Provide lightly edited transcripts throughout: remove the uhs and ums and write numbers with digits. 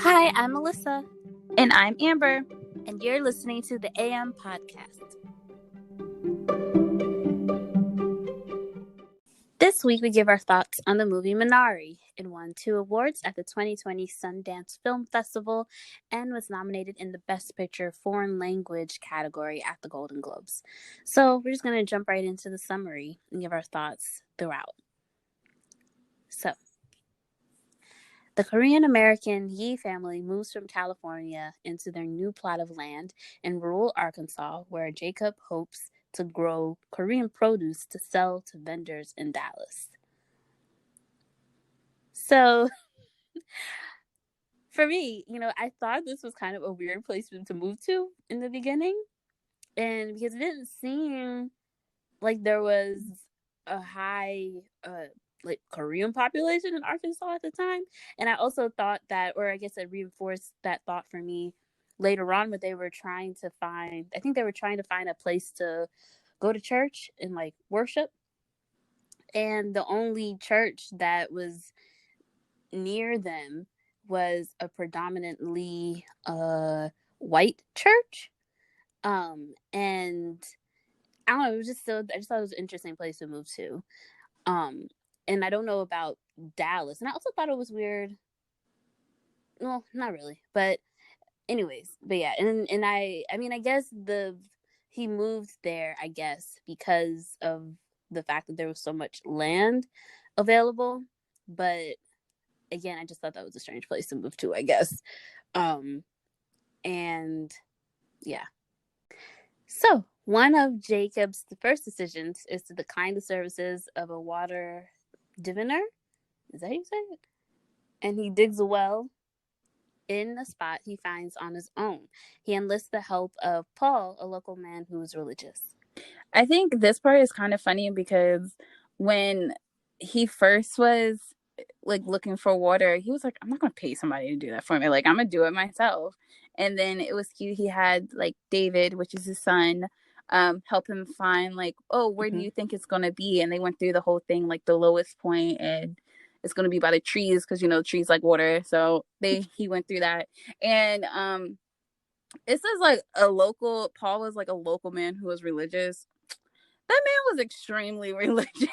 Hi, I'm Melissa. And I'm Amber. And you're listening to the AM Podcast. This week we give our thoughts on the movie Minari. It won 2 awards at the 2020 Sundance Film Festival and was nominated in the Best Picture Foreign Language category at the Golden Globes. So we're just going to jump right into the summary and give our thoughts throughout. So, the Korean-American Yi family moves from California into their new plot of land in rural Arkansas, where Jacob hopes to grow Korean produce to sell to vendors in Dallas. So, for me, I thought this was kind of a weird place to move to in the beginning. And because it didn't seem like there was a high Korean population in Arkansas at the time. And I also thought that, or I guess it reinforced that thought for me later on when they were trying to find, I think they were trying to find a place to go to church and worship. And the only church that was near them was a predominantly white church. And I don't know, it was just I just thought it was an interesting place to move to. And I don't know about Dallas. And I also thought it was weird. Well, not really. But anyways, but yeah. And I mean, I guess he moved there, I guess, because of the fact that there was so much land available. But again, I just thought that was a strange place to move to, I guess. And yeah. So, one of Jacob's first decisions is to decline the services of a water diviner. Is that how you say it? And he digs a well in the spot he finds on his own. He enlists the help of Paul, a local man who is religious. I think this part is kind of funny because when he first was looking for water, he was like, I'm not going to pay somebody to do that for me. I'm going to do it myself. And then it was cute. He had David, which is his son, help him find where do you think it's going to be? And they went through the whole thing, the lowest point, and it's going to be by the trees because, trees like water. So he went through that. And it says Paul was a local man who was religious. That man was extremely religious.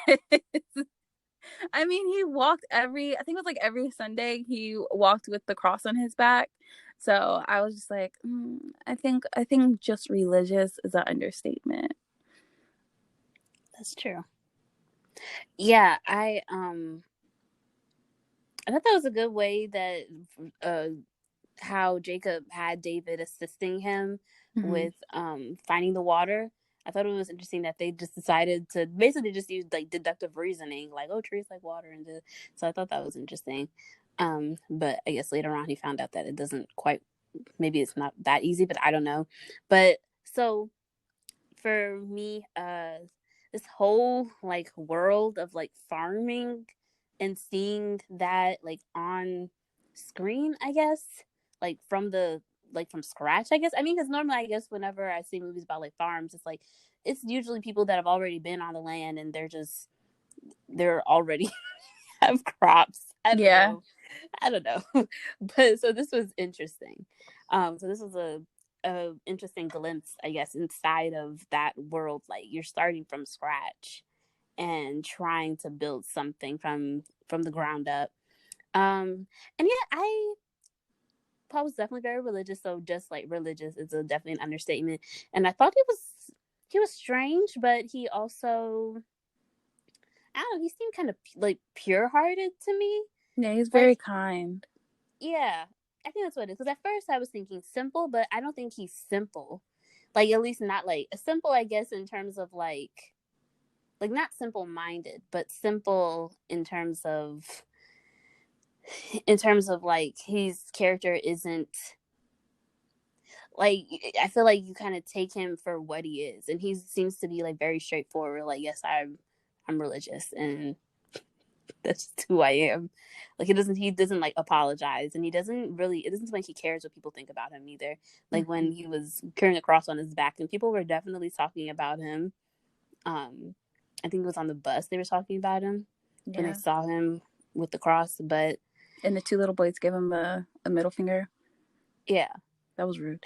I mean, he walked I think it was every Sunday he walked with the cross on his back. So I was just I think just religious is an understatement. That's true. Yeah, I thought that was a good way that how Jacob had David assisting him with finding the water. I thought it was interesting that they just decided to basically just use deductive reasoning, trees like water, and so I thought that was interesting. But I guess later on he found out that it doesn't quite. Maybe it's not that easy, but I don't know. But so for me, this whole world of farming and seeing that on screen, I guess, from from scratch, I guess. I mean, because normally, I guess, whenever I see movies about farms, it's usually people that have already been on the land and they're already have crops. I don't know. But so this was interesting. So this was a interesting glimpse, I guess, inside of that world. You're starting from scratch and trying to build something from the ground up. And yeah, Paul was definitely very religious, so just religious is definitely an understatement. And I thought he was strange, but he also, I don't know, he seemed kind of pure-hearted to me. Yeah, he's very kind. Yeah, I think that's what it is. Because at first I was thinking simple, but I don't think he's simple. At least not simple, I guess, in terms of not simple-minded, but simple in terms of his character isn't I feel you kind of take him for what he is, and he seems to be very straightforward. Yes, I'm religious, and that's just who I am. He doesn't apologize, and it doesn't seem like he cares what people think about him either. When he was carrying a cross on his back, and people were definitely talking about him. I think it was on the bus they were talking about him when they saw him with the cross, but And the two little boys gave him a middle finger. Yeah. That was rude.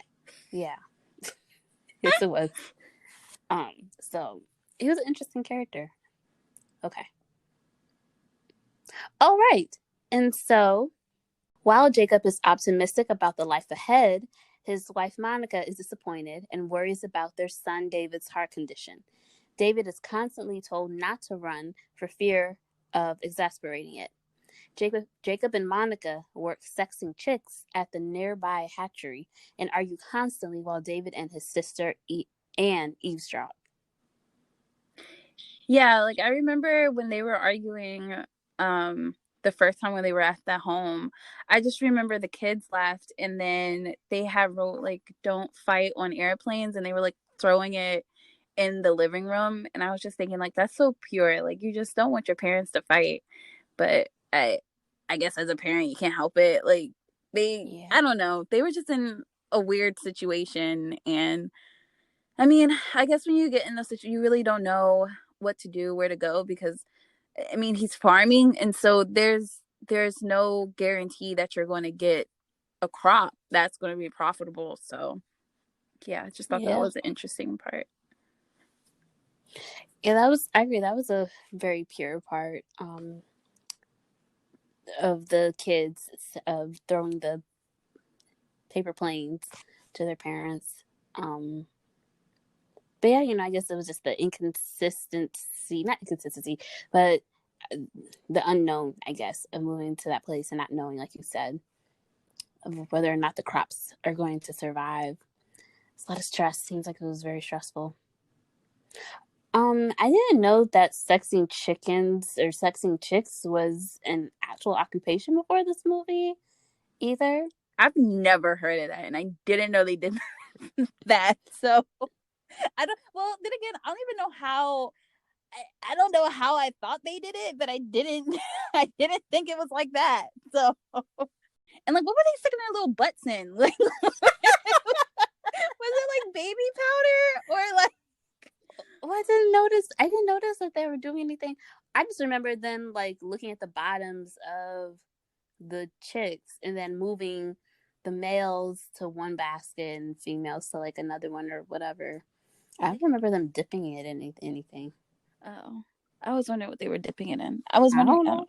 Yeah. Yes, it was. So he was an interesting character. Okay. All right. And so while Jacob is optimistic about the life ahead, his wife Monica is disappointed and worries about their son David's heart condition. David is constantly told not to run for fear of exasperating it. Jacob and Monica work sexing chicks at the nearby hatchery and argue constantly while David and his sister Anne eavesdrop. Yeah, like I remember when they were arguing the first time when they were at that home. I just remember the kids left and then they had wrote like don't fight on airplanes and they were like throwing it in the living room and I was just thinking like that's so pure. Like you just don't want your parents to fight. But I guess as a parent you can't help it. Like Yeah. I don't know. They were just in a weird situation and I mean, I guess when you get in those situations, you really don't know what to do, where to go, because I mean, he's farming, and so there's no guarantee that you're going to get a crop that's going to be profitable. So, yeah, I just thought that Yeah. was an interesting part. Yeah, that was, I agree, that was a very pure part of the kids of throwing the paper planes to their parents. But yeah, I guess it was just the inconsistency, not inconsistency, but the unknown, I guess, of moving to that place and not knowing, like you said, of whether or not the crops are going to survive. It's a lot of stress. Seems like it was very stressful. I didn't know that sexing chickens or sexing chicks was an actual occupation before this movie either. I've never heard of that, and I didn't know they did that. So I don't. Well, then again, I don't even know how. I don't know how I thought they did it, but I didn't. I didn't think it was like that. So, and like, what were they sticking their little butts in? Like, was it like baby powder or like? Oh, I didn't notice that they were doing anything. I just remember them like looking at the bottoms of the chicks and then moving the males to one basket and females to like another one or whatever. I don't remember them dipping it in anything. Oh, I was wondering what they were dipping it in. I was I wondering. don't I know.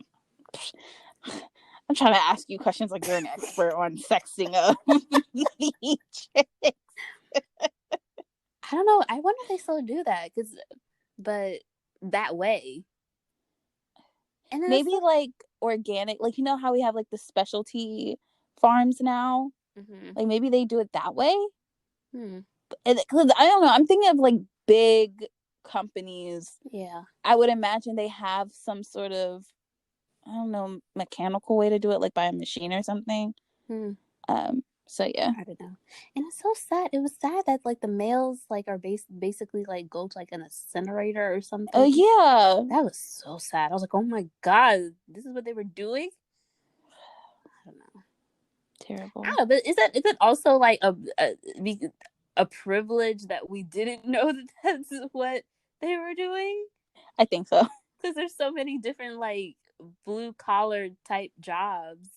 don't, I'm trying to ask you questions like you're an expert on sexting of chicks. I don't know. I wonder if they still do that but that way. And then Maybe like organic, like how we have like the specialty farms now. mm-hmm. Like maybe they do it that way. Hmm. Because I don't know. I'm thinking of like big companies. Yeah. I would imagine they have some sort of, I don't know, mechanical way to do it, like by a machine or something. Hmm. So yeah. I don't know. And it's so sad. It was sad that like the males like are basically like go to like an incinerator or Oh something. yeah. That was so sad. I was like, oh my god, this is what they were doing. I don't know. Terrible. I don't know, but is it also like a privilege that we didn't know that that's what they were doing? I think so. Because there's so many different like blue collar type jobs,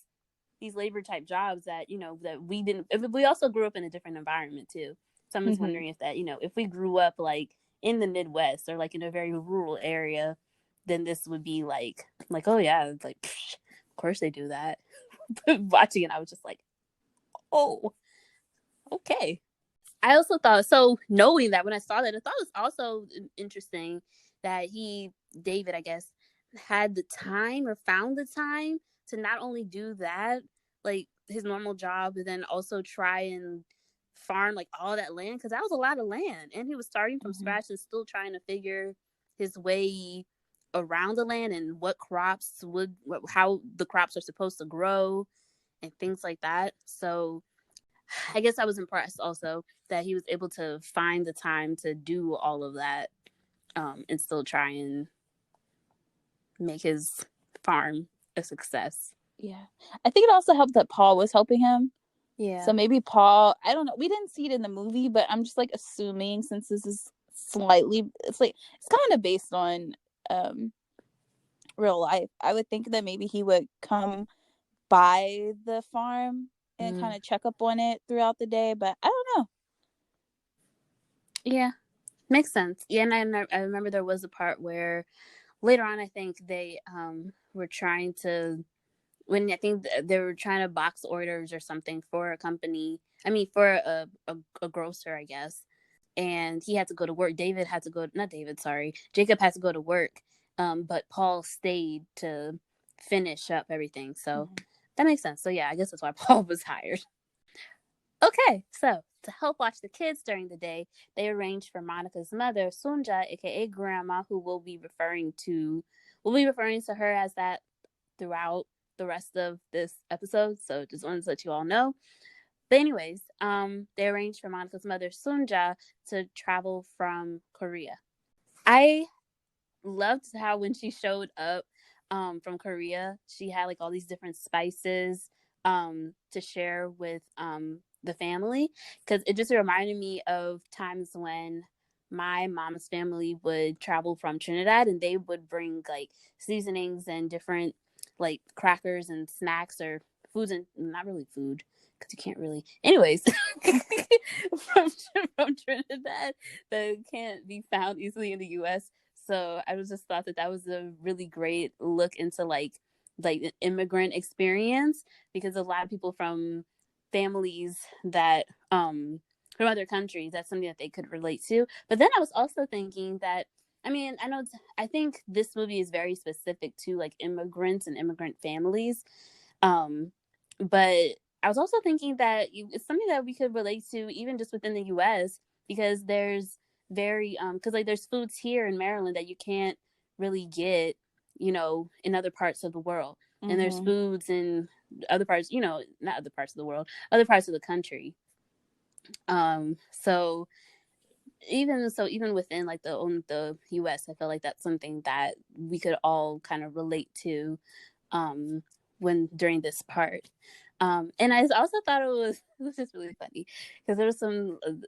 these labor type jobs that that we didn't. We also grew up in a different environment too. So I'm just Mm-hmm. wondering if that if we grew up like in the Midwest or like in a very rural area, then this would be like oh yeah, it's like psh, of course they do that. Watching it, I was just like, oh, okay. I also thought so. Knowing that when I saw that, I thought it was also interesting that David, I guess, had the time or found the time to not only do that, like his normal job, but then also try and farm like all that land because that was a lot of land, and he was starting from Mm-hmm. scratch and still trying to figure his way around the land and how the crops are supposed to grow and things like that. So I guess I was impressed also that he was able to find the time to do all of that and still try and make his farm a success. Yeah. I think it also helped that Paul was helping him. Yeah. So maybe Paul, I don't know. We didn't see it in the movie, but I'm just like assuming since this is it's kind of based on real life. I would think that maybe he would come by the farm and kind of check up on it throughout the day, but I don't know. Yeah, makes sense. Yeah, and I remember there was a part where later on, I think they were trying to, when I think they were trying to box orders or something for a company. I mean, for a grocer, I guess. And he had to go to work. David had to go. Not David, sorry. Jacob had to go to work. But Paul stayed to finish up everything. So that makes sense. So yeah, I guess that's why Paul was hired. Okay, so to help watch the kids during the day, they arranged for Monica's mother, Sunja, aka Grandma, who will be referring to her as that throughout the rest of this episode. So just wanted to let you all know. But anyways, they arranged for Monica's mother, Sunja, to travel from Korea. I loved how when she showed up from Korea, she had like all these different spices to share with the family, because it just reminded me of times when my mom's family would travel from Trinidad and they would bring like seasonings and different like crackers and snacks or foods, and not really food because you can't really, anyways, from Trinidad that can't be found easily in the US. So I was just thought that that was a really great look into like the immigrant experience, because a lot of people from families that from other countries, that's something that they could relate to. But then I was also thinking that, I mean, I think this movie is very specific to like immigrants and immigrant families. But I was also thinking that it's something that we could relate to even just within the US, because there's very because like there's foods here in Maryland that you can't really get, in other parts of the world. And there's foods in other parts, not other parts of the world, other parts of the country. So even within like the US, I feel like that's something that we could all kind of relate to when during this part. And I also thought it was just really funny because there was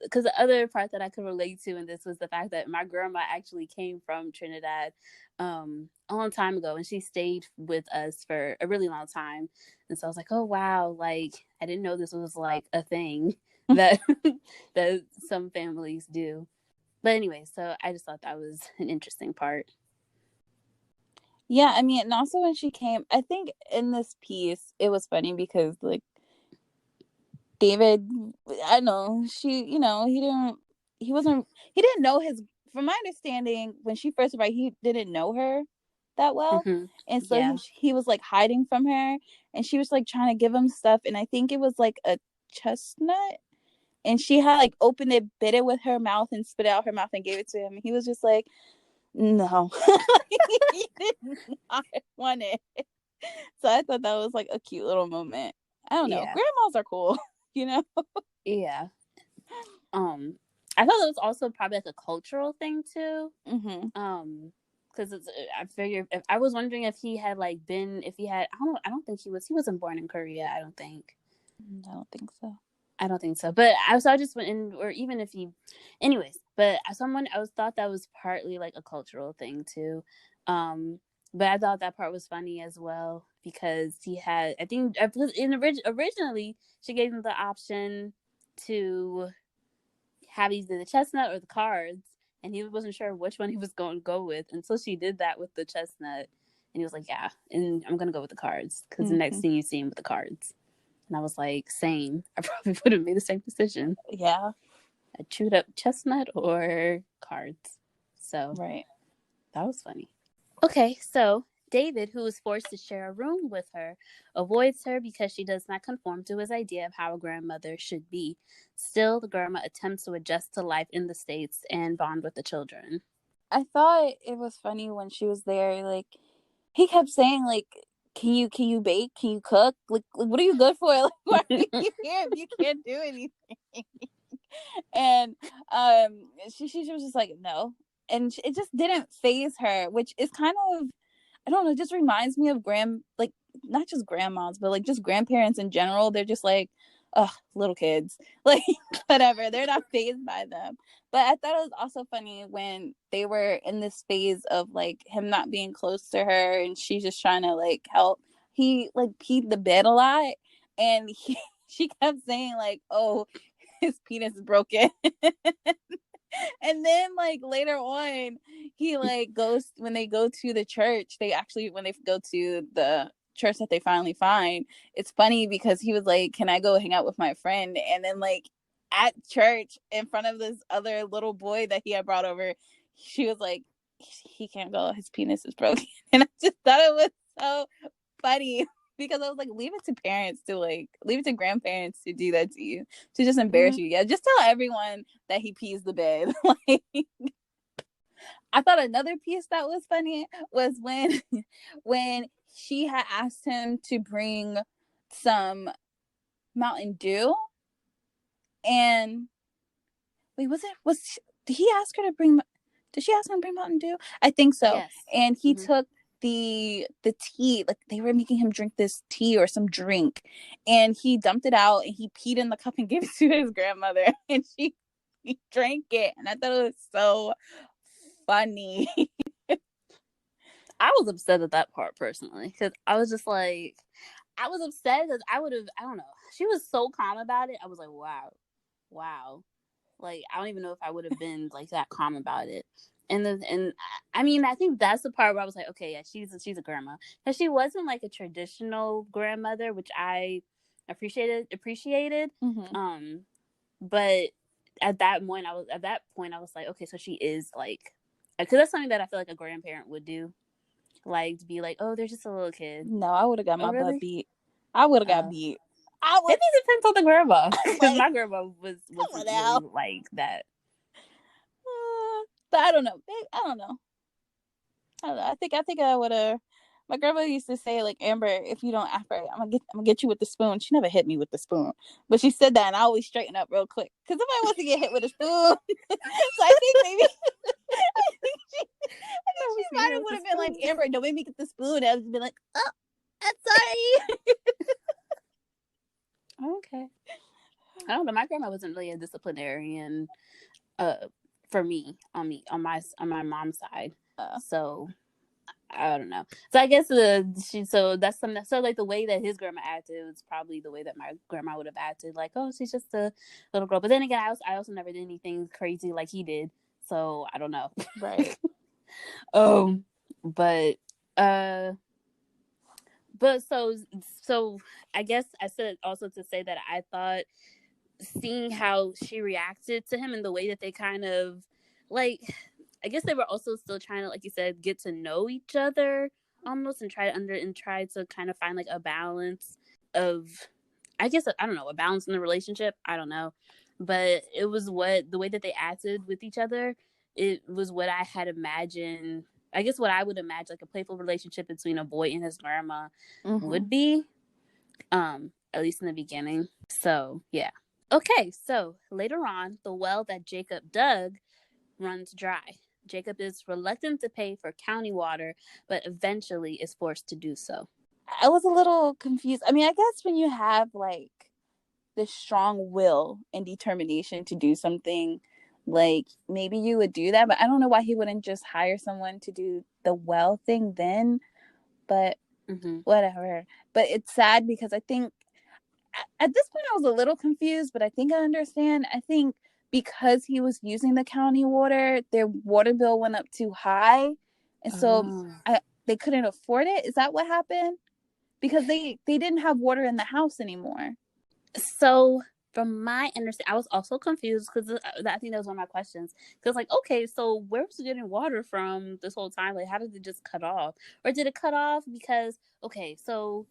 because the other part that I could relate to in this was the fact that my grandma actually came from Trinidad a long time ago, and she stayed with us for a really long time. And so I was like, oh wow, like I didn't know this was like a thing that that some families do. But anyway, so I just thought that was an interesting part. Yeah, I mean, and also when she came, I think in this piece it was funny because like David, I know he didn't know his. From my understanding, when she first arrived, he didn't know her that well, and so Yeah. he was like hiding from her, and she was like trying to give him stuff, and I think it was like a chestnut, and she had like opened it, bit it with her mouth, and spit it out her mouth and gave it to him. And he was just like, no, he did not want it. So I thought that was like a cute little moment. I don't know. Yeah. Grandmas are cool, you know? Yeah. I thought it was also probably like a cultural thing too. Because I figured I was wondering if he had like been, if he had, I don't think he wasn't born in Korea. I don't think. I don't think so. I don't think so. But I just went in, or even if he, anyways. But thought that was partly like a cultural thing too. But I thought that part was funny as well because he had, I think, originally she gave him the option to have either the chestnut or the cards, and he wasn't sure which one he was going to go with until she did that with the chestnut, and he was like, "Yeah, and I'm gonna go with the cards because the next thing you see him with the cards." And I was like, same. I probably would have made the same decision. Yeah. I chewed up chestnut or cards. So right. That was funny. Okay, so David, who is forced to share a room with her, avoids her because she does not conform to his idea of how a grandmother should be. Still, the grandma attempts to adjust to life in the States and bond with the children. I thought it was funny when she was there, like he kept saying like, can you bake? Can you cook? Like what are you good for? Like why are you here if you can't do anything? And she was just like, no. And it just didn't phase her, which is kind of, I don't know, it just reminds me of like not just grandmas, but like just grandparents in general. They're just like, oh, little kids, like whatever. They're not phased by them. But I thought it was also funny when they were in this phase of like him not being close to her, and she's just trying to like help. he like peed the bed a lot, and she kept saying like, "Oh, his penis is broken." And then like later on, he like goes when they go to the church. When they go to the church that they finally find, it's funny because he was like, "Can I go hang out with my friend?" And then like at church in front of this other little boy that he had brought over, she was like, "He can't go. His penis is broken." And I just thought it was so funny. Because I was like, leave it to grandparents to do that to you, to just embarrass you. Yeah, just tell everyone that he pees the bed. Like, I thought another piece that was funny was when she had asked him to bring some Mountain Dew, and wait, did he ask her to bring? Did she ask him to bring Mountain Dew? I think so. Yes. And he took the tea, like they were making him drink this tea or some drink, and he dumped it out and he peed in the cup and gave it to his grandmother, and he drank it, and I thought it was so funny. I was upset at that part personally because I was just like, I was upset because I don't know. She was so calm about it. I was like, wow. Like, I don't even know if I would have been like that calm about it. And I mean, I think that's the part where I was like, okay, yeah, she's a grandma, because she wasn't like a traditional grandmother, which I appreciated. Mm-hmm. But at that point, I was like, okay, so she is like, because that's something that I feel like a grandparent would do, like to be like, oh, they're just a little kid. No, I would have got Oh, my butt really? beat. I would have got Oh. beat. I would. It depends on the grandma, because Like, my grandma come on wasn't really now. like that. But I don't know. I don't know. I think I would have. My grandma used to say like, Amber, if you don't act right, I'm gonna get you with the spoon. She never hit me with the spoon, but she said that, and I always straighten up real quick because if I was to get hit with a spoon, so I think maybe I think I she was might gonna have with would the have been like, spoon. Amber, don't make me get the spoon. I would have been like, oh, I'm sorry. Okay. I don't know. My grandma wasn't really a disciplinarian. For on my mom's side. So I don't know. So I guess so that's something. So like the way that his grandma acted was probably the way that my grandma would have acted. Like, oh, she's just a little girl. But then again, I also never did anything crazy like he did. So I don't know. Right. um, but uh, but so I guess I said also to say that I thought seeing how she reacted to him and the way that they kind of like, I guess they were also still trying to, like you said, get to know each other almost, and try to kind of find like a balance of, I guess, I don't know, a balance in the relationship. I don't know, but it was what the way that they acted with each other. It was what I had imagined. I guess what I would imagine like a playful relationship between a boy and his grandma would be, at least in the beginning. So yeah. Okay, so later on, the well that Jacob dug runs dry. Jacob is reluctant to pay for county water, but eventually is forced to do so. I was a little confused. I mean, I guess when you have like this strong will and determination to do something, like maybe you would do that, but I don't know why he wouldn't just hire someone to do the well thing then. But whatever. But it's sad because I think at this point I was a little confused, but I think I understand. I think because he was using the county water, their water bill went up too high, and so they couldn't afford it. Is that what happened? Because they didn't have water in the house anymore. So, from my understanding, I was also confused because I think that was one of my questions. Because, like, okay, so where was he getting water from this whole time? Like, how did it just cut off? Or did it cut off because, okay, so,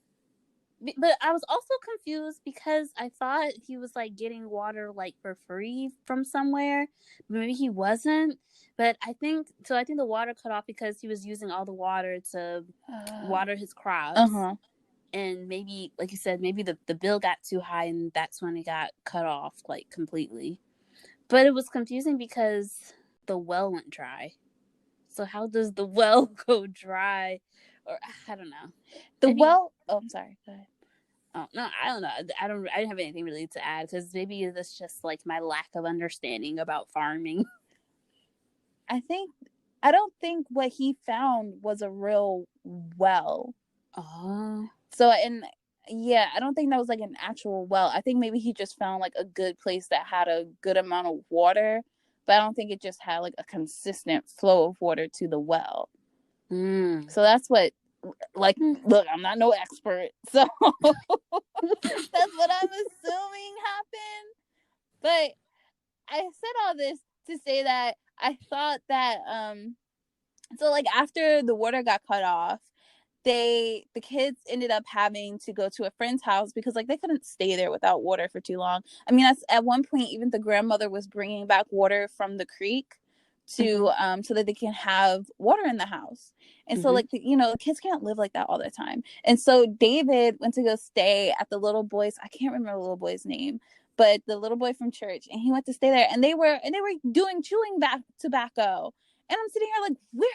but I was also confused because I thought he was like getting water like for free from somewhere. Maybe he wasn't. But I think so. I think the water cut off because he was using all the water to water his crops, and maybe, like you said, maybe the bill got too high, and that's when it got cut off like completely. But it was confusing because the well went dry. So how does the well go dry? Or I don't know. I'm sorry. Go ahead. Oh no, I don't know. I didn't have anything really to add because maybe that's just like my lack of understanding about farming. I don't think what he found was a real well. Oh. So, and yeah, I don't think that was like an actual well. I think maybe he just found like a good place that had a good amount of water, but I don't think it just had like a consistent flow of water to the well. Mm. So that's what, like, look, I'm not no expert, so that's what I'm assuming happened. But I said all this to say that I thought that so like after the water got cut off, the kids ended up having to go to a friend's house because like they couldn't stay there without water for too long. I mean, at one point even the grandmother was bringing back water from the creek Mm-hmm. to so that they can have water in the house. And so Mm-hmm. like the kids can't live like that all the time. And so David went to go stay at the little boy's, I can't remember the little boy's name, but the little boy from church, and he went to stay there, and they were doing chewing back tobacco. And I'm sitting here like, where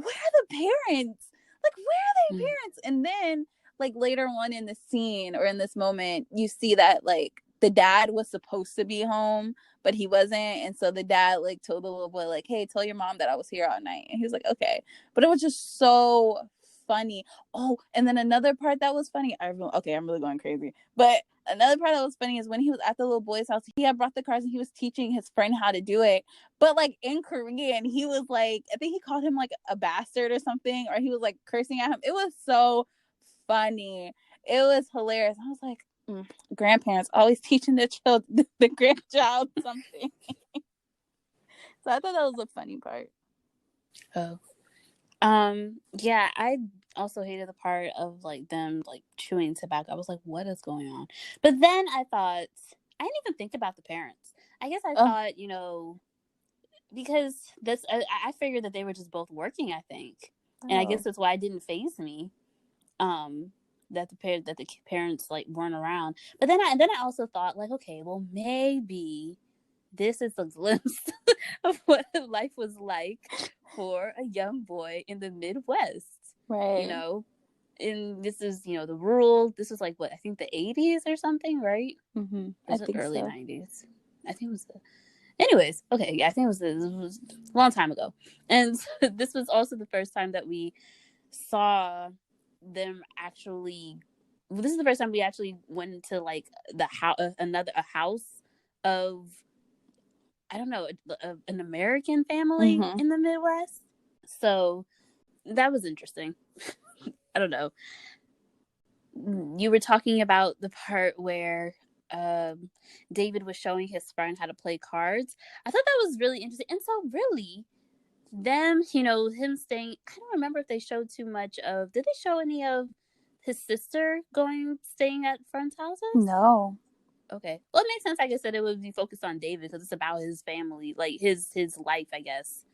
are the parents? Like, where are they parents? And then like later on in the scene or in this moment, you see that like the dad was supposed to be home, but he wasn't. And so the dad like told the little boy, like, hey, tell your mom that I was here all night. And he was like, okay. But it was just so funny. Oh, and then another part that was funny. Okay, I'm really going crazy. But another part that was funny is when he was at the little boy's house, he had brought the cars and he was teaching his friend how to do it. But like in Korean, he was like, I think he called him like a bastard or something, or he was like cursing at him. It was so funny. It was hilarious. I was like, grandparents always teaching their the grandchild something. So I thought that was a funny part. Oh. Yeah, I also hated the part of like them like chewing tobacco. I was like, what is going on? But then I thought I didn't even think about the parents. I guess I Oh, thought, because this I figured that they were just both working, I think. And I guess oh. that's why it didn't faze me. Um that the parents like weren't around. But then I also thought like, okay, well maybe this is a glimpse of what life was like for a young boy in the Midwest. You Right. know, and this is the rural. This is like what I think the 80s or something, right? Mm-hmm. Or I is it think early so. 90s? I think it was the. Anyways, okay, yeah, I think this was a long time ago, and this was also the first time that we saw them actually. This is the first time we actually went into like the house, a house of I don't know, an American family Mm-hmm. in the Midwest. So that was interesting. I don't know. You were talking about the part where David was showing his friend how to play cards. I thought that was really interesting. And so, really, him staying, I don't remember if they showed too much of, did they show any of his sister staying at friends' houses? No. Okay. Well, it makes sense, I guess, that it would be focused on David because it's about his family, like his life, I guess.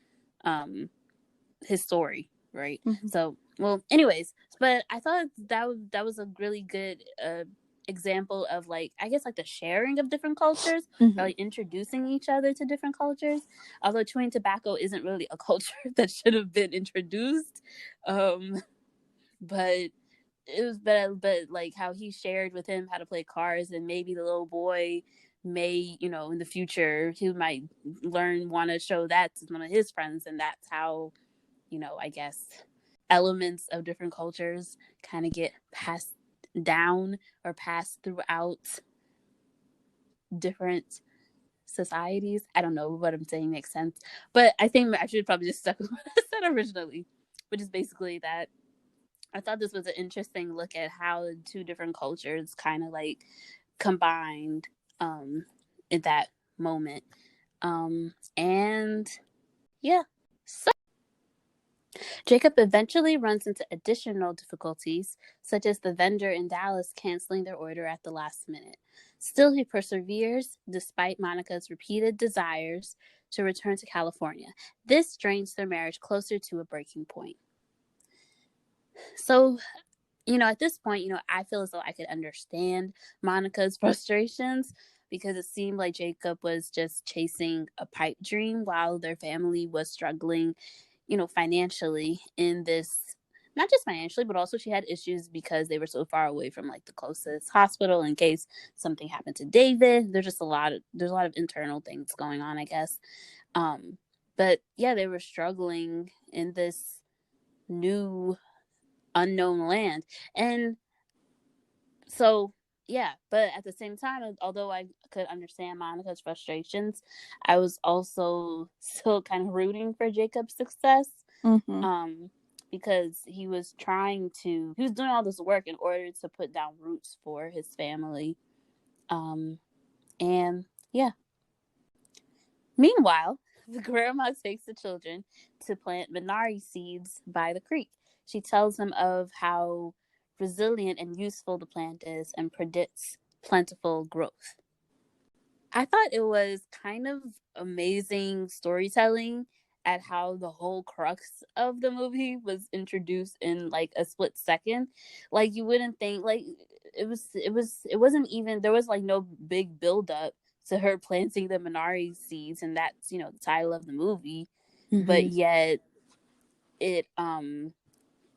His story, right? Mm-hmm. So, well, anyways, but I thought that was a really good example of like I guess like the sharing of different cultures, or Mm-hmm. like introducing each other to different cultures. Although chewing tobacco isn't really a culture that should have been introduced, but it was but like how he shared with him how to play cards, and maybe the little boy may in the future he might want to show that to one of his friends, and that's how I guess elements of different cultures kind of get passed down or passed throughout different societies. I don't know what I'm saying makes sense, but I think I should probably just stuck with what I said originally, which is basically that I thought this was an interesting look at how the two different cultures kind of like combined in that moment. And yeah. So Jacob eventually runs into additional difficulties, such as the vendor in Dallas canceling their order at the last minute. Still, he perseveres despite Monica's repeated desires to return to California. This drains their marriage closer to a breaking point. So, at this point, I feel as though I could understand Monica's frustrations because it seemed like Jacob was just chasing a pipe dream while their family was struggling, financially in this, not just financially, but also she had issues because they were so far away from like the closest hospital in case something happened to David. There's a lot of internal things going on, I guess. But yeah, they were struggling in this new unknown land. And So yeah, but at the same time, although I could understand Monica's frustrations, I was also still kind of rooting for Jacob's success. Mm-hmm. Because he was doing all this work in order to put down roots for his family. And yeah. Meanwhile, the grandma takes the children to plant Minari seeds by the creek. She tells them of how resilient and useful the plant is and predicts plentiful growth. I thought it was kind of amazing storytelling at how the whole crux of the movie was introduced in like a split second. Like you wouldn't think like it wasn't even there was like no big build up to her planting the Minari seeds, and that's, you know, the title of the movie. But Mm-hmm. yet it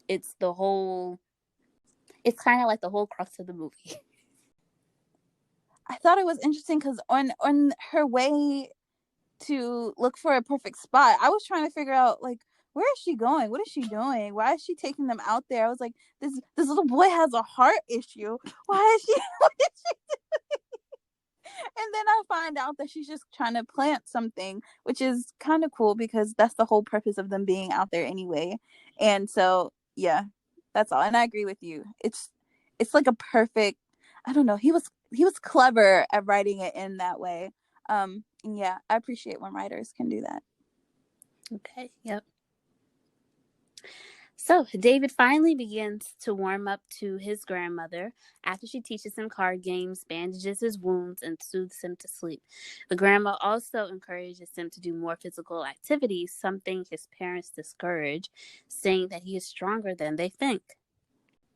it's the whole it's kind of like the whole crux of the movie. I thought it was interesting because on her way to look for a perfect spot, I was trying to figure out like where is she going? What is she doing? Why is she taking them out there? I was like, this little boy has a heart issue. Why is she? What is she? And then I find out that she's just trying to plant something, which is kind of cool because that's the whole purpose of them being out there anyway. And so, yeah, that's all. And I agree with you. It's like a perfect. I don't know. He was clever at writing it in that way. Yeah, I appreciate when writers can do that. Okay, yep. So, David finally begins to warm up to his grandmother after she teaches him card games, bandages his wounds, and soothes him to sleep. The grandma also encourages him to do more physical activities, something his parents discourage, saying that he is stronger than they think.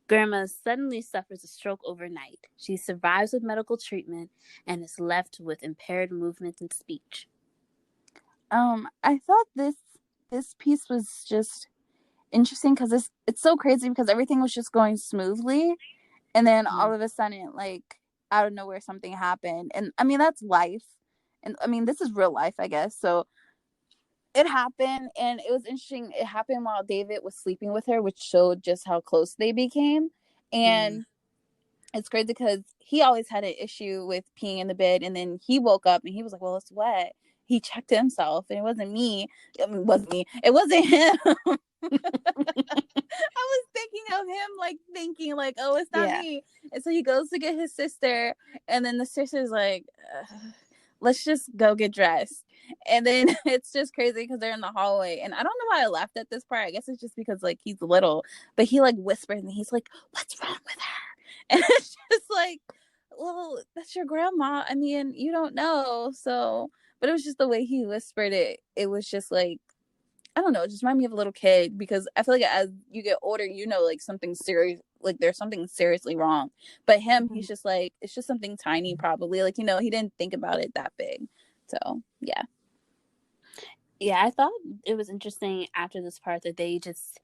Grandma suddenly suffers a stroke overnight. She survives with medical treatment and is left with impaired movement and speech. I thought this piece was just interesting because it's so crazy because everything was just going smoothly, and then all Mm, of a sudden, like out of nowhere, something happened. And I mean, that's life, and I mean, this is real life, I guess. So it happened, and it was interesting. It happened while David was sleeping with her, which showed just how close they became. mm, And it's crazy because he always had an issue with peeing in the bed, and then he woke up and he was like, well, it's wet. He checked himself, and it wasn't me. I mean, it wasn't me, it wasn't him. I was thinking of him, like thinking like, oh, it's not yeah. me. And so he goes to get his sister, and then the sister's like, let's just go get dressed. And then it's just crazy because they're in the hallway, and I don't know why I laughed at this part. I guess it's just because like he's little, but he like whispers and he's like, what's wrong with her? And it's just like, well, that's your grandma. I mean, you don't know. So, but it was just the way he whispered it. It was just like, I don't know, it just reminded me of a little kid because I feel like as you get older, you know, like something serious, like there's something seriously wrong. But him, Mhm. he's just like, it's just something tiny, probably. Like, you know, he didn't think about it that big. So, yeah. Yeah, I thought it was interesting after this part that they just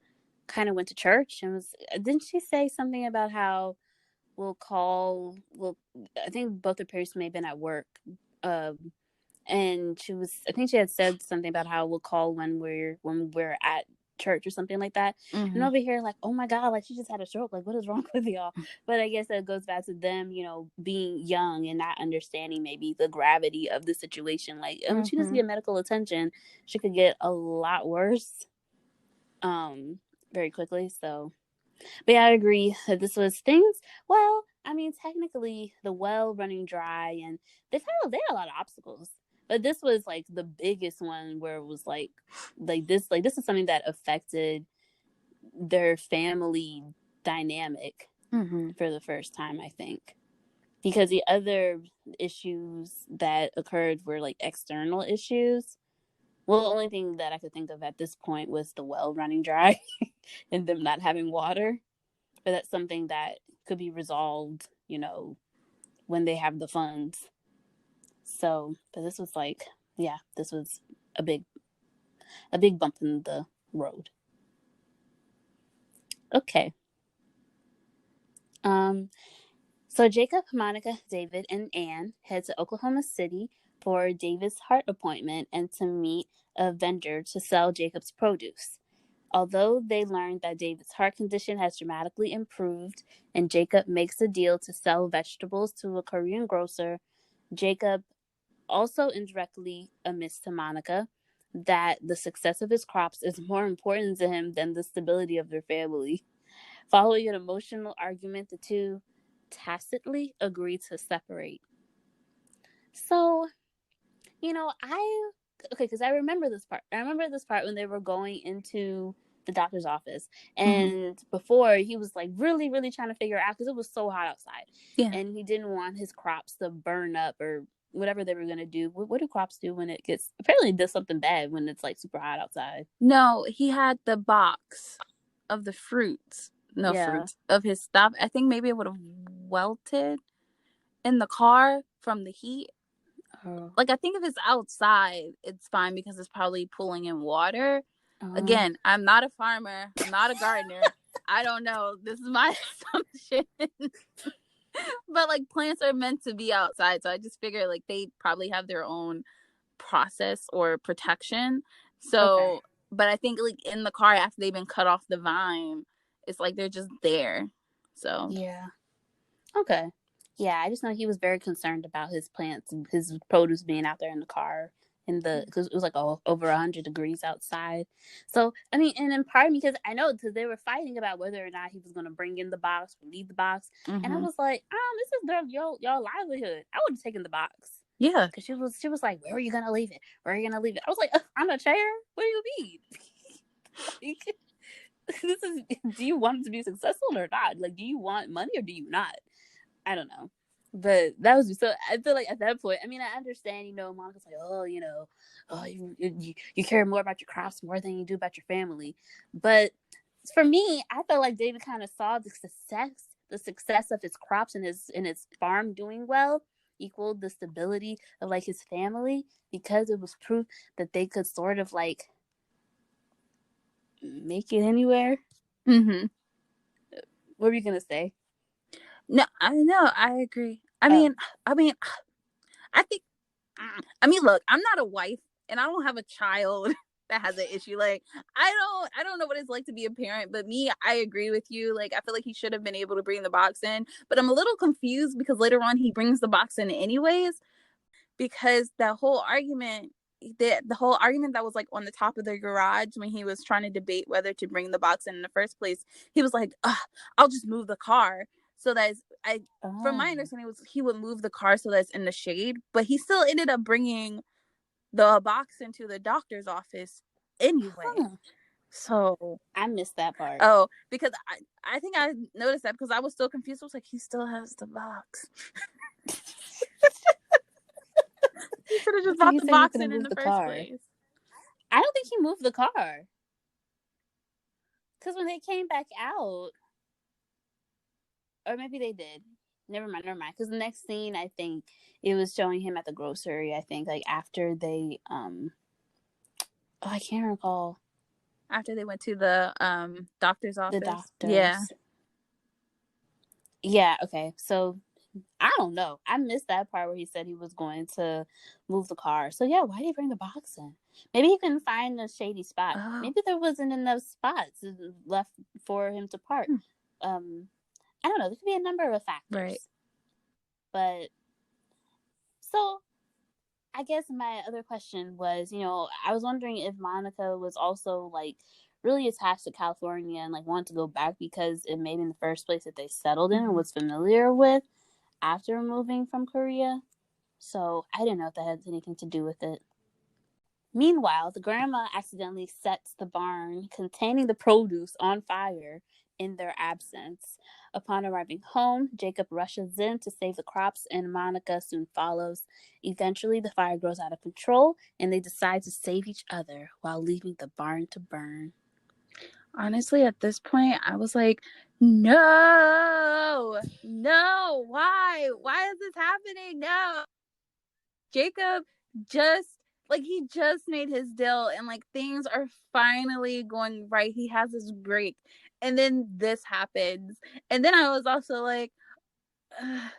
kind of went to church and was didn't she say something about how well I think both her parents may have been at work. Um and I think she had said something about how we'll call when we're at church or something like that. And Mm-hmm. over here, like, oh my god, like she just had a stroke, like what is wrong with y'all? But I guess that goes back to them, you know, being young and not understanding maybe the gravity of the situation. Like, she doesn't Mm-hmm. get medical attention, she could get a lot worse very quickly. So, but yeah, I agree that this was things. Well, I mean, technically, the well running dry, and they had a lot of obstacles. But this was like the biggest one where it was like this is something that affected their family dynamic Mm-hmm. for the first time, I think. Because the other issues that occurred were like external issues. Well, the only thing that I could think of at this point was the well running dry and them not having water. But that's something that could be resolved, you know, when they have the funds. So, but this was like, yeah, this was a big a big bump in the road. Okay. Um so Jacob, Monica, David, and Anne head to Oklahoma City for David's heart appointment and to meet a vendor to sell Jacob's produce. Although they learn that David's heart condition has dramatically improved and Jacob makes a deal to sell vegetables to a Korean grocer, Jacob also indirectly admits to Monica that the success of his crops is more important to him than the stability of their family. Following an emotional argument, the two tacitly agree to separate. So, I okay, because I remember this part. I remember this part when they were going into the doctor's office, Mm-hmm. and before he was like really, really trying to figure out because it was so hot outside, Yeah. and he didn't want his crops to burn up or whatever they were gonna do. What do crops do when it gets? Apparently, it does something bad when it's like super hot outside. No, he had the box of the fruits. No Yeah. fruits of his stuff. I think maybe it would have welted in the car from the heat. Oh. Like, I think if it's outside, it's fine because it's probably pulling in water. Uh, Again, I'm not a farmer. I'm not a gardener. I don't know. This is my assumption. But like plants are meant to be outside. So I just figure like they probably have their own process or protection. okay. So, but I think like in the car after they've been cut off the vine, it's like they're just there. So, Yeah. Okay. Yeah, I just know he was very concerned about his plants and his produce being out there in the car because it was like over 100 degrees outside. So I mean, and in part because I know because they were fighting about whether or not he was going to bring in the box or leave the box, and I mm-hmm. was like, this is your livelihood. I would have taken the box Yeah. because she was like, where are you gonna leave it? Where are you gonna leave it? I was like, on a chair. What do you mean? This is. Do you want it to be successful or not? Like, do you want money or do you not? I don't know. But that was so. I feel like at that point, I mean, I understand. Monica's like, oh, you care more about your crops more than you do about your family. But for me, I felt like David kind of saw the success of his crops and his farm doing well equaled the stability of like his family because it was proof that they could sort of like make it anywhere. Mm-hmm. What were you gonna say? No, I know. I agree. I Oh, mean, I mean, I think. I mean, look, I'm not a wife, and I don't have a child that has an issue. Like, I don't know what it's like to be a parent. But me, I agree with you. Like, I feel like he should have been able to bring the box in. But I'm a little confused because later on he brings the box in anyways. Because the whole argument that was like on the top of the garage when he was trying to debate whether to bring the box in the first place, he was like, I'll just move the car so that I from my oh, understanding was he would move the car so that's in the shade, but he still ended up bringing the box into the doctor's office anyway. huh. So, I missed that part. oh, because I think I noticed that because I was still confused. I was like, he still has the box. He should have I just thought brought he the said he was box gonna in move the the first car. place. I don't think he moved the car because when they came back out, or maybe they did. Never mind, never mind. Because the next scene, I think it was showing him at the grocery. I think like after they oh, I can't recall After they went to the doctor's the office. Yeah. doctors. Yeah. Okay. So I don't know. I missed that part where he said he was going to move the car. So yeah, why did he bring the box in? Maybe he couldn't find a shady spot. Oh. Maybe there wasn't enough spots left for him to park. Hmm. Um, I don't know. There could be a number of Right. factors. But so I guess my other question was, I was wondering if Monica was also like really attached to California and like wanted to go back because it made in the first place that they settled in and Mm-hmm. was familiar with after moving from Korea. So I didn't know if that had anything to do with it. Meanwhile, the grandma accidentally sets the barn containing the produce on fire in their absence. Upon arriving home, Jacob rushes in to save the crops, and Monica soon follows. Eventually, the fire grows out of control, and they decide to save each other while leaving the barn to burn. Honestly, at this point, I was like, no, no, why? Why is this happening? No. Jacob just he just made his deal and like things are finally going right. He has his break. And then this happens. And then I was also like, ugh.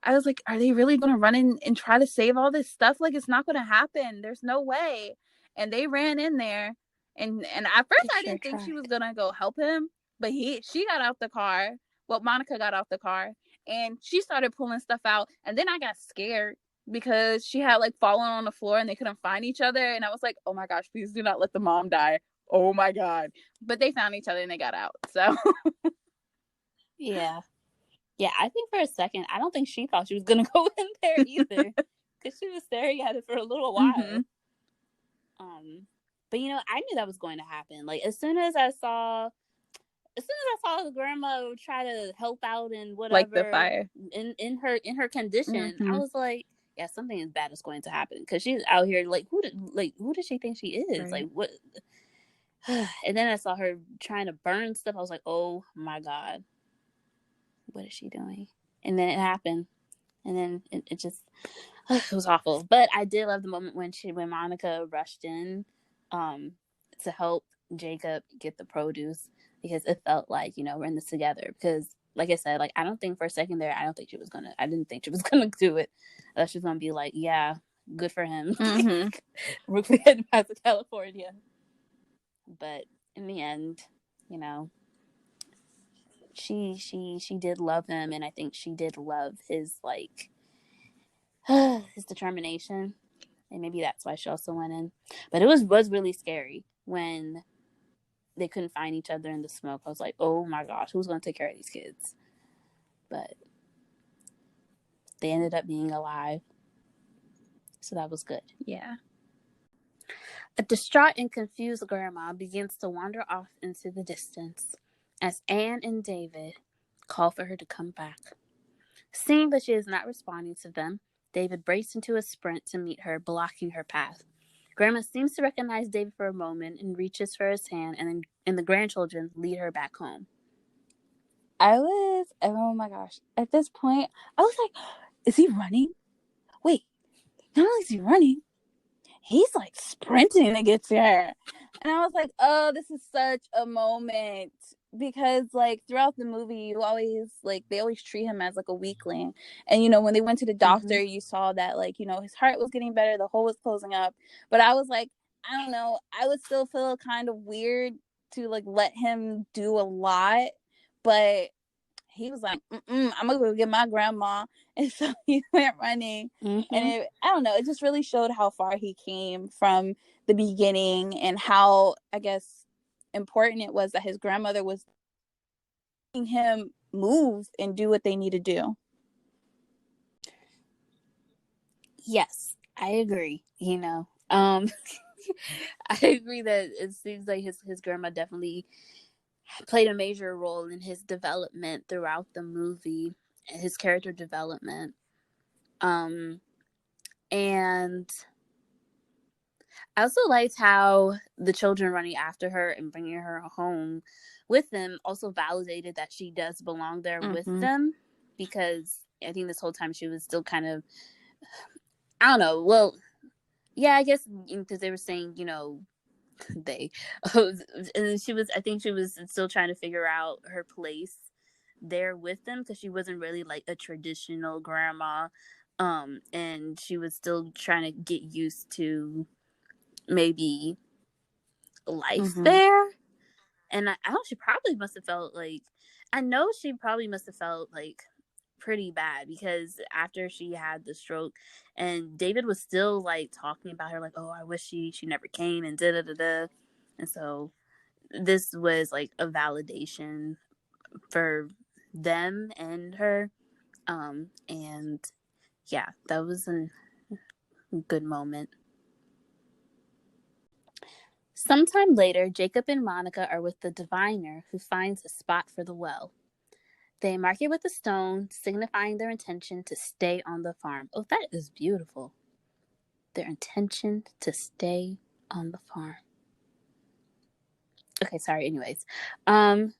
I was like, are they really going to run in and try to save all this stuff? Like, it's not going to happen. There's no way. And they ran in there. And at first It I sure didn't think she was tried. gonna go help him, but she got out the car. Well, Monica got out the car and she started pulling stuff out, and then I got scared because she had like fallen on the floor and they couldn't find each other, and I was like, oh my gosh, please do not let the mom die. Oh my god. But they found each other and they got out. So Yeah. Yeah, I think for a second, I don't think she thought she was going to go in there either. Because she was staring at it for a little mm-hmm. while. But I knew that was going to happen. Like, as soon as I saw the grandma try to help out and Like the whatever fire. in her condition, I Mm-hmm. was like, yeah, something bad is going to happen because she's out here like who does she think she is? Right. Like what? And then I saw her trying to burn stuff. I was like, oh my god, what is she doing? And then it happened, and then it just it was awful. But I did love the moment when Monica rushed in um to help Jacob get the produce because it felt like, we're in this together. Because like I said, like I don't think for a second there, I didn't think she was gonna do it. I thought she was gonna be like, yeah, good for him. Mm-hmm. We're heading back to California. But in the end, you know, she did love him, and I think she did love his like his determination, and maybe that's why she also went in. But it was really scary when they couldn't find each other in the smoke. I was like, oh my gosh, who's going to take care of these kids? But they ended up being alive, so that was good. Yeah. A distraught and confused grandma begins to wander off into the distance as Anne and David call for her to come back. Seeing that she is not responding to them, David breaks into a sprint to meet her, blocking her path. Grandma seems to recognize David for a moment and reaches for his hand, and the grandchildren lead her back home. Oh my gosh. At this point, I was like, is he running? Wait, not only is he running, he's like sprinting to get to her. And I was like, oh, this is such a moment. Because like throughout the movie, they always treat him as like a weakling. And when they went to the doctor, Mm-hmm. you saw that like, his heart was getting better, the hole was closing up. But I was like, I don't know, I would still feel kind of weird to like let him do a lot. But he was like, I'm gonna go get my grandma. And so he went running. And Mm-hmm. I don't know, it just really showed how far he came from the beginning and how, I guess, important it was that his grandmother was letting him move and do what they need to do. Yes, I agree. I agree that it seems like his grandma definitely played a major role in his development throughout the movie, his character development. And I also liked how the children running after her and bringing her home with them also validated that she does belong there with Mm-hmm. them, because I think this whole time she was still kind of, I don't know. Well, yeah, I guess because they were saying, they, and I think she was still trying to figure out her place there with them because she wasn't really like a traditional grandma, and she was still trying to get used to maybe life Mm-hmm. there. And I know she probably must have felt like, I know she probably must have felt like pretty bad because after she had the stroke, and David was still like talking about her like, oh, I wish she never came and da da da da. And so this was like a validation for them and her. And yeah, that was a good moment. Sometime later, Jacob and Monica are with the diviner who finds a spot for the well. They mark it with a stone, signifying their intention to stay on the farm. Oh, that is beautiful. Their intention to stay on the farm. Okay, sorry. Anyways, so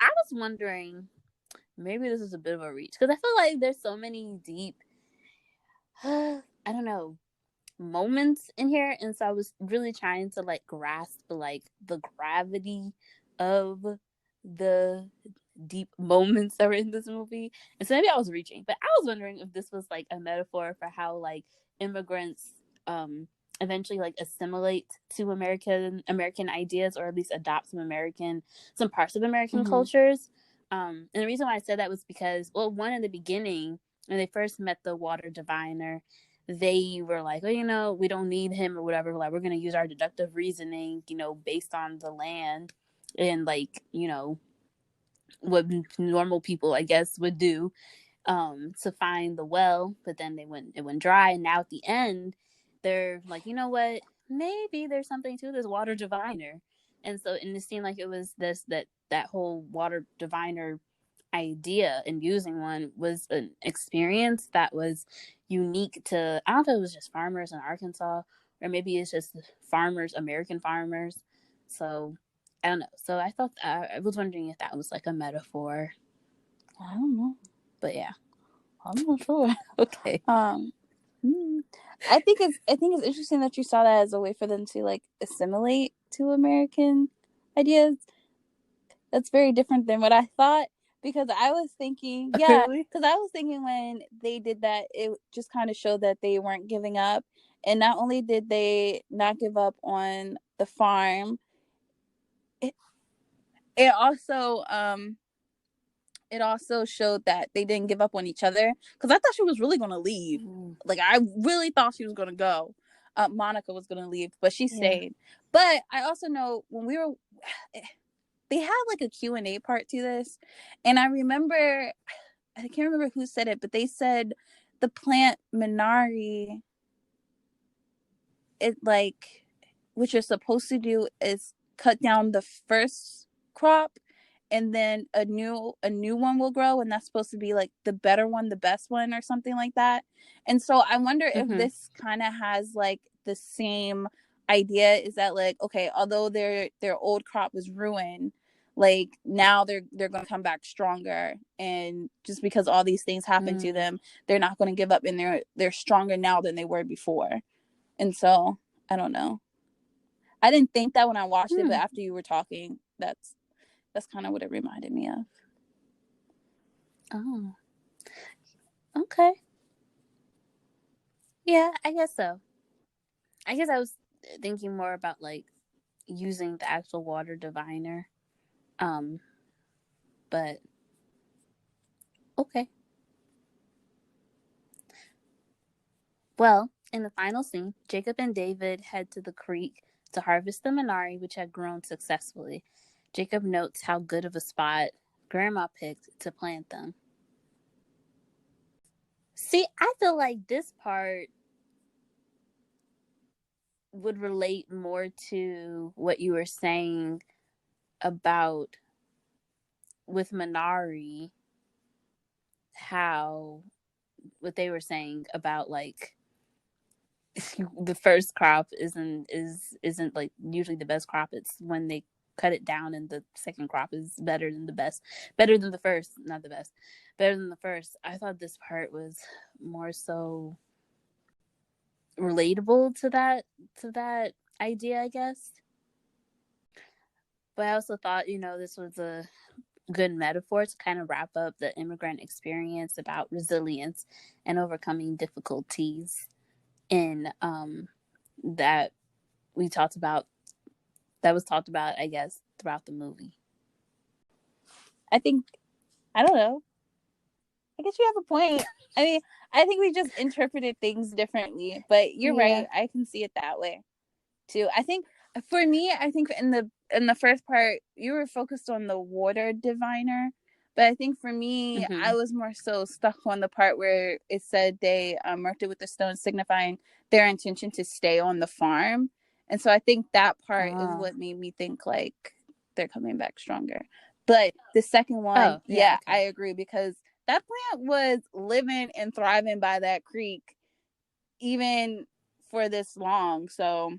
I was wondering, maybe this is a bit of a reach because I feel like there's so many deep, I don't know, moments in here, and so I was really trying to like grasp like the gravity of the deep moments that were in this movie. And so maybe I was reaching, but I was wondering if this was like a metaphor for how like immigrants eventually like assimilate to American ideas, or at least adopt some parts of American cultures. And the reason why I said that was because, well, one, in the beginning, when they first met the water diviner, they were like, oh, we don't need him or whatever. Like, we're going to use our deductive reasoning, based on the land and, like, what normal people, I guess, would do, to find the well. But then it went dry. And now at the end, they're like, you know what? Maybe there's something to this water diviner. And it seemed like it was that whole water diviner idea, and using one was an experience that was unique to, I don't know if it was just farmers in Arkansas, or maybe it's just farmers, American farmers. So I don't know. So I was wondering if that was like a metaphor. I don't know. But yeah. I'm not sure. Okay. I think it's interesting that you saw that as a way for them to like assimilate to American ideas. That's very different than what I thought, because I was thinking, Really? because I was thinking when they did that, it just kind of showed that they weren't giving up. And not only did they not give up on the farm, it also showed that they didn't give up on each other, because I thought she was really going to leave. Like, I really thought she was going to go. Monica was going to leave, but she stayed. But I also know when they had like a Q&A part to this, and I remember, I can't remember who said it, but they said the plant Minari, it like, what you're supposed to do is cut down the first crop, and then a new one will grow, and that's supposed to be like the better one, the best one, or something like that. And so I wonder if this kind of has like the same idea, is that like, okay, although their old crop was ruined, like now they're going to come back stronger, and just because all these things happen to them, they're not going to give up, and they're stronger now than they were before. And so I don't know, I didn't think that when I watched it, but after you were talking, that's kind of what it reminded me of. Oh, okay. Yeah, I guess so. I guess I was thinking more about like using the actual water diviner. But okay. Well, in the final scene, Jacob and David head to the creek to harvest the Minari, which had grown successfully. Jacob notes how good of a spot Grandma picked to plant them. See, I feel like this part would relate more to what you were saying about with Minari, how what they were saying about like the first crop isn't like usually the best crop. It's when they cut it down, and the second crop is better than the first, not the best, better than the first. I thought this part was more so relatable to that idea, I guess. But I also thought, this was a good metaphor to kind of wrap up the immigrant experience about resilience and overcoming difficulties in that we talked about that was talked about, I guess, throughout the movie. I don't know. I guess you have a point. I mean, I think we just interpreted things differently, but you're right. I can see it that way too. I think for me, in the first part, you were focused on the water diviner, but I think for me, I was more so stuck on the part where it said they marked it with the stone, signifying their intention to stay on the farm. And so I think that part is what made me think like they're coming back stronger. But the second one, okay. I agree, because that plant was living and thriving by that creek even for this long. So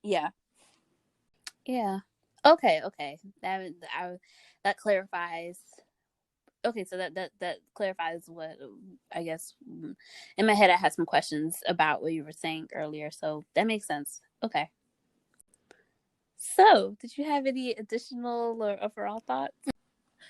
yeah. Okay. That clarifies. Okay, so that clarifies what, I guess, in my head I had some questions about what you were saying earlier, so that makes sense. Okay. So, did you have any additional or overall thoughts?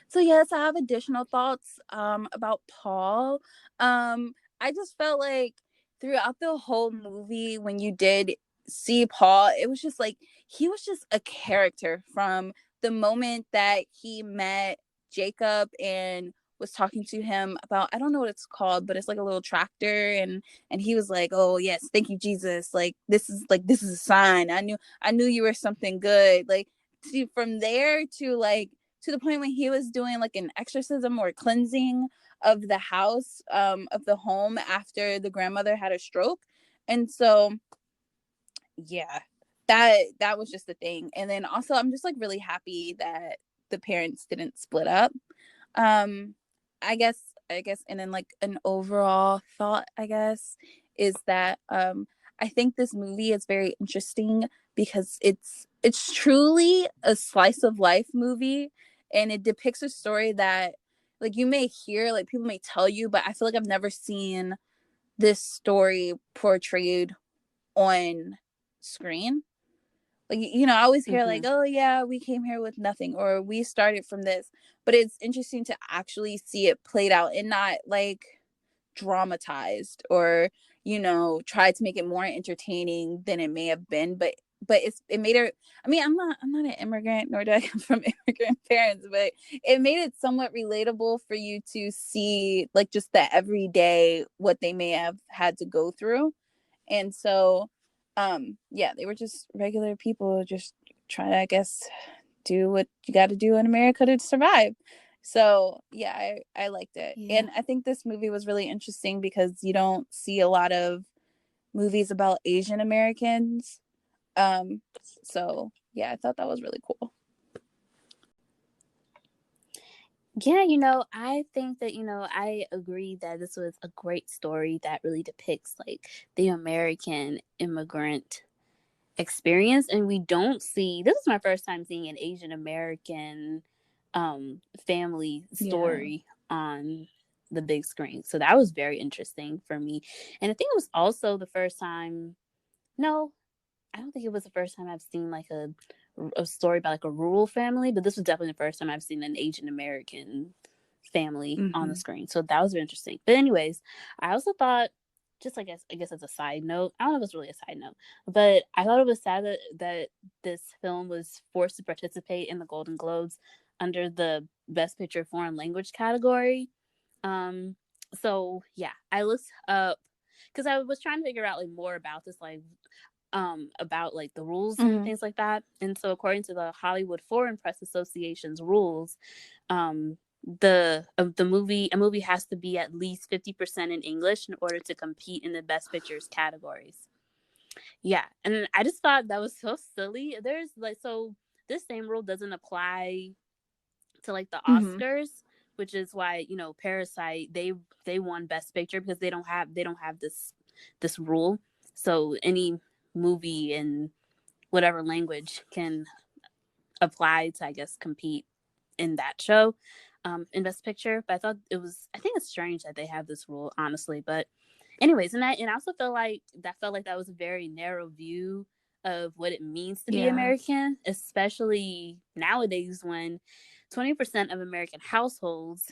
So yes, I have additional thoughts about Paul. I just felt like throughout the whole movie, when you did see Paul, it was just like he was just a character from the moment that he met Jacob and was talking to him about, I don't know what it's called, but it's like a little tractor, and he was like, "Oh yes, thank you Jesus, like this is a sign. I knew you were something good." Like, see, from there to like to the point when he was doing like an exorcism or cleansing of the house, of the home after the grandmother had a stroke. And so yeah, that was just the thing. And then also I'm just like really happy that the parents didn't split up. um I guess and then like an overall thought, I guess, is that I think this movie is very interesting because it's truly a slice of life movie, and it depicts a story that, like, you may hear, like, people may tell you, but I feel like I've never seen this story portrayed on screen. Like, I always hear like, Mm-hmm. oh yeah, we came here with nothing, or we started from this. But it's interesting to actually see it played out and not like dramatized, or try to make it more entertaining than it may have been. But it made it, I mean, I'm not an immigrant, nor do I come from immigrant parents, but it made it somewhat relatable for you to see, like, just the everyday, what they may have had to go through. And so yeah, they were just regular people just trying to, I guess, do what you got to do in America to survive. So yeah, I liked it. Yeah. And I think this movie was really interesting because you don't see a lot of movies about Asian Americans. So yeah, I thought that was really cool. Yeah, I think that, I agree that this was a great story that really depicts like the American immigrant experience. And we don't see, this is my first time seeing an Asian American family Yeah. story on the big screen. So that was very interesting for me. And I think it was also the first time, no, I don't think it was the first time I've seen like a story about like a rural family, but this was definitely the first time I've seen an Asian American family on the Mm-hmm. screen. So that was interesting. But anyways, I also thought, just I guess as a side note, I don't know if it's really a side note, but I thought it was sad that this film was forced to participate in the Golden Globes under the Best Picture Foreign Language category. Um, so yeah, I looked up because I was trying to figure out like more about this, like about like the rules and Mm-hmm. things like that. And so according to the Hollywood Foreign Press Association's rules, the movie a movie has to be at least 50% in English in order to compete in the Best Pictures categories. Yeah, and I just thought that was so silly. There's like, so this same rule doesn't apply to like the Mm-hmm. Oscars, which is why, Parasite, they won Best Picture because they don't have this rule. So any movie in whatever language can apply to, I guess, compete in that show, in Best Picture. But I think it's strange that they have this rule, honestly. But anyways, and I also felt like that was a very narrow view of what it means to be Yeah. American, especially nowadays when 20% of American households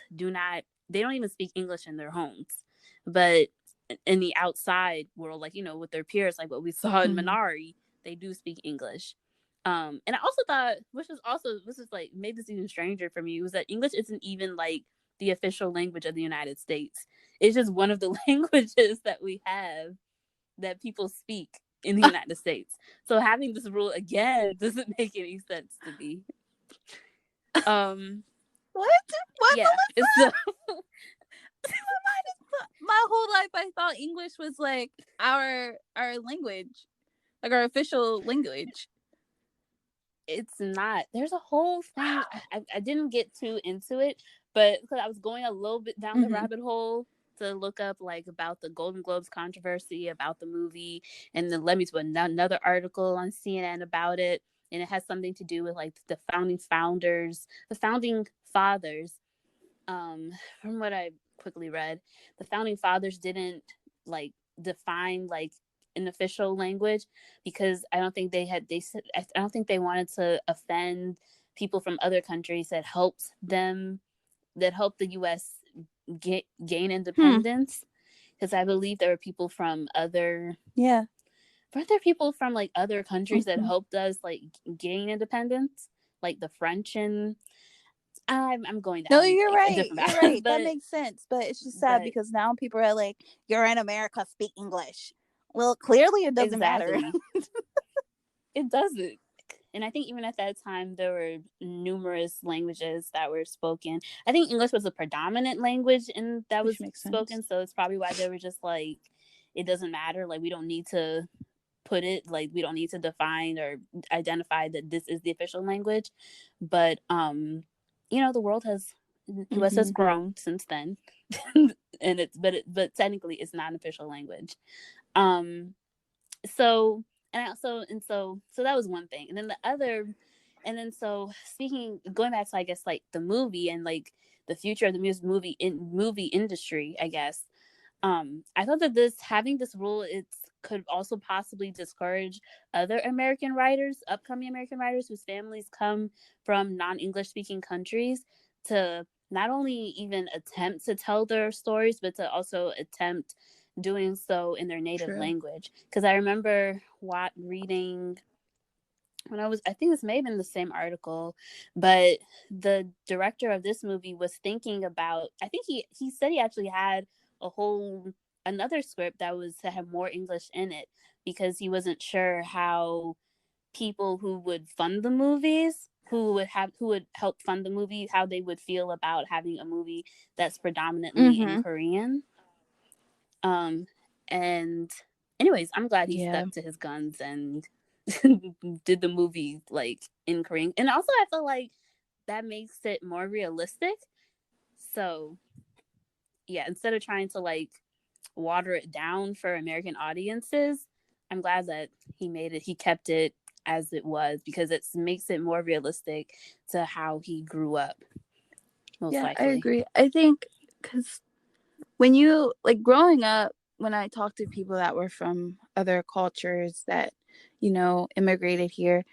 they don't even speak English in their homes. But in the outside world, like, with their peers, like what we saw in Mm-hmm. Minari, they do speak English. And I also thought, which is like made this even stranger for me, was that English isn't even like the official language of the United States. It's just one of the languages that we have that people speak in the United States. So having this rule again doesn't make any sense to me. Um, What? What, yeah, it's Melissa? My whole life I thought English was like our language, like our official language. it's not. There's a whole thing. I didn't get too into it, but because I was going a little bit down the Mm-hmm. rabbit hole to look up like about the Golden Globes controversy about the movie, and then led me to another article on CNN about it, and it has something to do with like the founding fathers. From what I quickly read, the founding fathers didn't like define like an official language because I don't think they said I don't think they wanted to offend people from other countries that helped the US gain Hmm. independence. because I believe there were people from other Yeah. weren't there people from like other countries that Mm-hmm. helped us like gain independence, like the French, and I'm going No, down you're like a right. different You're path, right. That makes sense. But it's just sad but because now people are like, "You're in America, speak English." Well, clearly it doesn't matter. exactly, it doesn't. And I think even at that time there were numerous languages that were spoken. I think English was a predominant language and that Which was makes sense. spoken, so it's probably why they were just like, it doesn't matter, like we don't need to put it, like we don't need to define or identify that this is the official language. But the world has us has Mm-hmm. grown since then. And but technically it's not an official language. So so that was one thing, and then the other, and then so speaking, going back to, I guess, like the movie and like the future of the movie industry, I guess. I thought that this having this rule, it could also possibly discourage other American writers, upcoming American writers whose families come from non-English speaking countries, to not only even attempt to tell their stories, but to also attempt doing so in their native True. language. Because I remember reading when I think this may have been the same article, but the director of this movie was thinking about, I think he said he actually had a whole another script that was to have more English in it, because he wasn't sure how people who would fund the movies, who would help fund the movie, how they would feel about having a movie that's predominantly in Mm-hmm. Korean. And anyways, I'm glad he Yeah. stuck to his guns and did the movie like in Korean. And also I feel like that makes it more realistic. So yeah, instead of trying to like water it down for American audiences, I'm glad that he kept it as it was, because it makes it more realistic to how he grew up, most Yeah, I likely. agree. I think because when you like growing up, when I talked to people that were from other cultures that, immigrated here,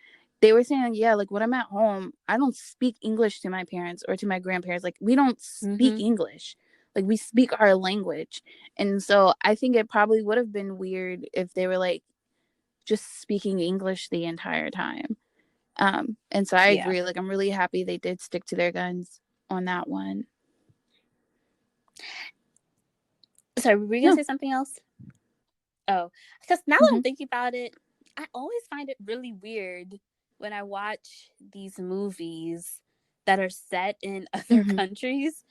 they were saying, yeah, like when I'm at home, I don't speak English to my parents or to my grandparents. Like we don't speak Mm-hmm. English. Like we speak our language. And so I think it probably would have been weird if they were like just speaking English the entire time. And so I Yeah. agree. Like I'm really happy they did stick to their guns on that one. Sorry, were we gonna No. say something else? Oh, because now that Mm-hmm. I'm thinking about it, I always find it really weird when I watch these movies that are set in other Mm-hmm. countries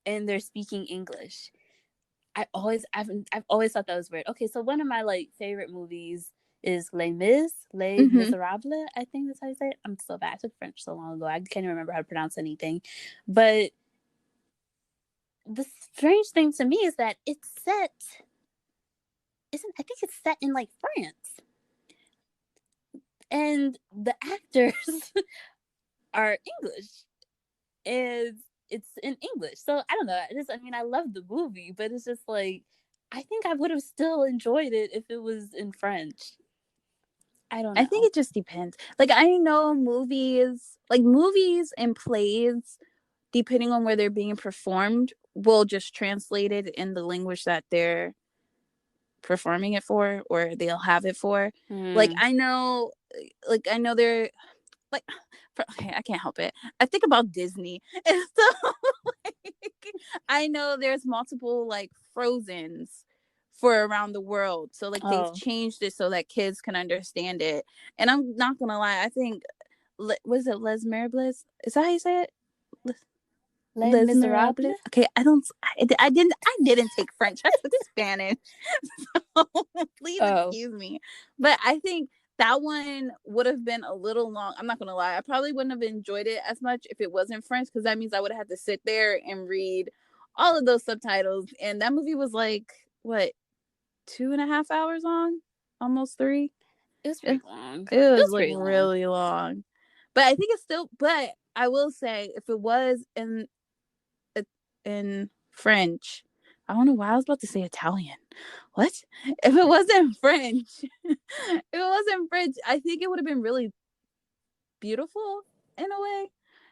and they're speaking English. I've always thought that was weird. Okay, so one of my like favorite movies is Les Mm-hmm. Miserables. I think that's how you say it. I'm so bad. I took French so long ago. I can't even remember how to pronounce anything. But the strange thing to me is that it's set isn't I think it's set in like France, and the actors are English, and it's in English. So I don't know. I mean, I love the movie, but it's just like I think I would have still enjoyed it if it was in French. I don't I think know. it just depends. Like I know movies and plays, depending on where they're being performed, will just translate it in the language that they're performing it for, or they'll have it for. Like Mm. I know they're like, okay, I can't help it. I think about Disney, and so like, I know there's multiple like Frozens for around the world. So like they've Oh, changed it so that kids can understand it. And I'm not gonna lie, I think was it Les Miserables? Is that how you say it? Les Les Miserables. Miserables. Okay, I didn't take French. I took Spanish. So please Oh, excuse me. But I think that one would have been a little long. I'm not gonna lie. I probably wouldn't have enjoyed it as much if it wasn't French, because that means I would have had to sit there and read all of those subtitles. And that movie was like what, 2.5 hours long? Almost three. it was It, pretty long. it It was was like pretty long. really long. But I think it's still, but I will say if it was in French. I don't know why I was about to say Italian. What? If it wasn't French, I think it would have been really beautiful in a way.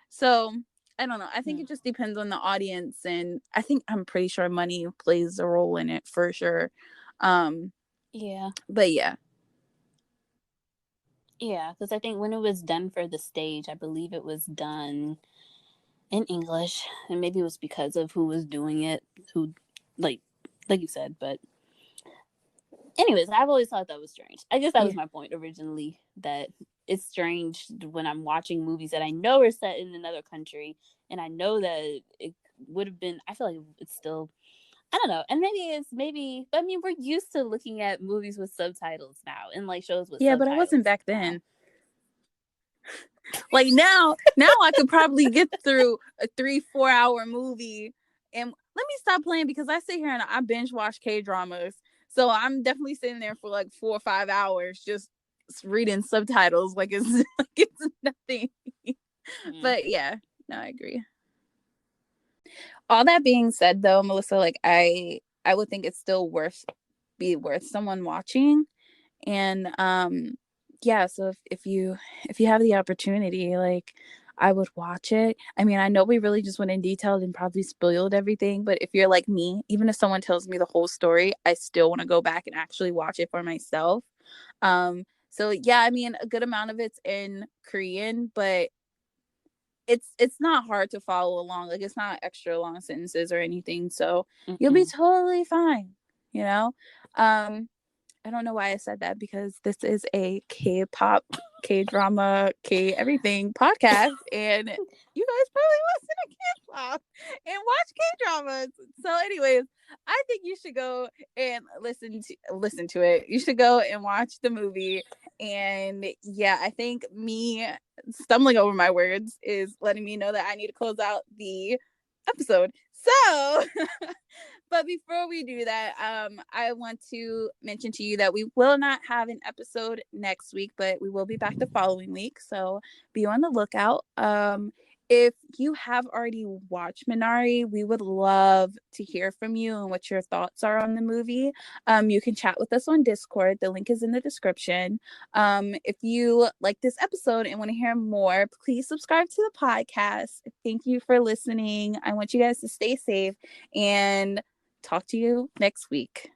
So I don't know. I think it just depends on the audience, and I'm pretty sure money plays a role in it for sure. Yeah. But yeah. Yeah, because I think when it was done for the stage, I believe it was done in English, and maybe it was because of who was doing it, who, like, like you said. But anyways, I've always thought that was strange. I guess that Yeah. was my point originally. That it's strange when I'm watching movies that I know are set in another country, and I know that it would have been. I feel like it's still. I don't know, and maybe. I mean, we're used to looking at movies with subtitles now, and like shows with Yeah, but I wasn't subtitles back now. then. Like now I could probably get through a 3-4 hour movie. And let me stop playing, because I sit here and I binge watch K-dramas. So I'm definitely sitting there for like 4 or 5 hours just reading subtitles like it's like it's nothing. Mm. But yeah, no, I agree. All that being said though, Melissa, like I would think it's still worth someone watching. And yeah, so if you have the opportunity, like, I would watch it. I mean, I know we really just went in detail and probably spoiled everything, but if you're like me, even if someone tells me the whole story, I still want to go back and actually watch it for myself. So yeah, I mean, a good amount of it's in Korean, but it's not hard to follow along. Like, it's not extra long sentences or anything, so you'll be Mm-mm. totally fine, you know. I don't know why I said that, because this is a K-pop, K-drama, K everything podcast, and you guys probably listen to K-pop and watch K-dramas. So, anyways, I think you should go and listen to it. You should go and watch the movie. And yeah, I think me stumbling over my words is letting me know that I need to close out the episode. So, but before we do that, I want to mention to you that we will not have an episode next week, but we will be back the following week. So be on the lookout. If you have already watched Minari, we would love to hear from you and what your thoughts are on the movie. You can chat with us on Discord. The link is in the description. If you like this episode and want to hear more, please subscribe to the podcast. Thank you for listening. I want you guys to stay safe and talk to you next week.